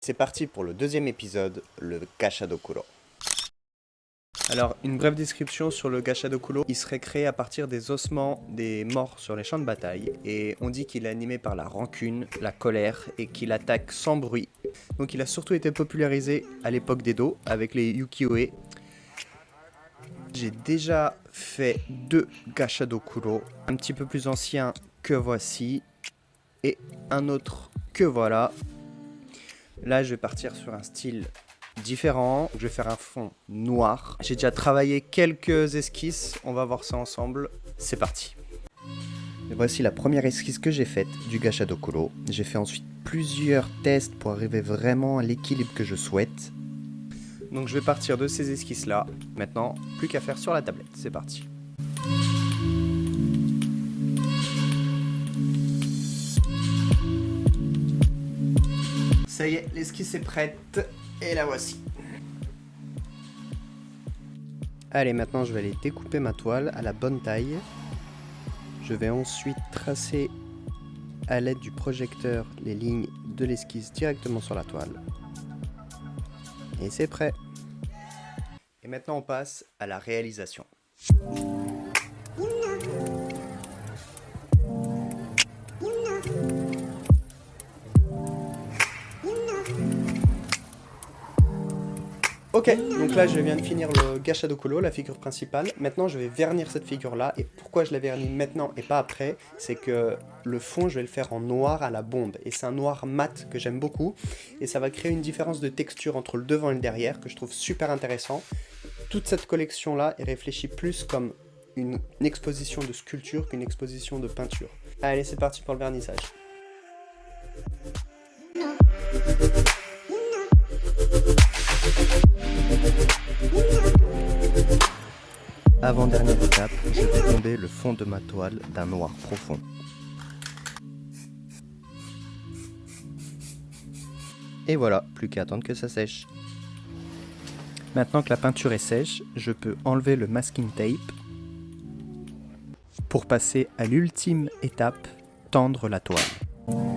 C'est parti pour le deuxième épisode, le Gashadokuro. Alors, une brève description sur le Gashadokuro. Il serait créé à partir des ossements des morts sur les champs de bataille. Et on dit qu'il est animé par la rancune, la colère et qu'il attaque sans bruit. Donc il a surtout été popularisé à l'époque d'Edo avec les Ukiyo-e. J'ai déjà fait 2 Gashadokuro, un petit peu plus ancien que voici et un autre que voilà. Là, je vais partir sur un style différent. Je vais faire un fond noir. J'ai déjà travaillé quelques esquisses. On va voir ça ensemble. C'est parti. Et voici la première esquisse que j'ai faite du Gashadokuro. J'ai fait ensuite plusieurs tests pour arriver vraiment à l'équilibre que je souhaite. Donc je vais partir de ces esquisses-là. Maintenant, plus qu'à faire sur la tablette. C'est parti. Ça y est, l'esquisse est prête, et la voici. Allez, maintenant je vais aller découper ma toile à la bonne taille. Je vais ensuite tracer à l'aide du projecteur les lignes de l'esquisse directement sur la toile. Et c'est prêt. Et maintenant on passe à la réalisation. Ok, donc là je viens de finir le Gashadokuro, la figure principale. Maintenant je vais vernir cette figure là. Et pourquoi je la vernis maintenant et pas après, c'est que le fond je vais le faire en noir à la bombe. Et c'est un noir mat que j'aime beaucoup. Et ça va créer une différence de texture entre le devant et le derrière que je trouve super intéressant. Toute cette collection là est réfléchie plus comme une exposition de sculpture qu'une exposition de peinture. Allez, c'est parti pour le vernissage. Avant-dernière étape, je vais tomber le fond de ma toile d'un noir profond. Et voilà, plus qu'à attendre que ça sèche. Maintenant que la peinture est sèche, je peux enlever le masking tape pour passer à l'ultime étape, tendre la toile.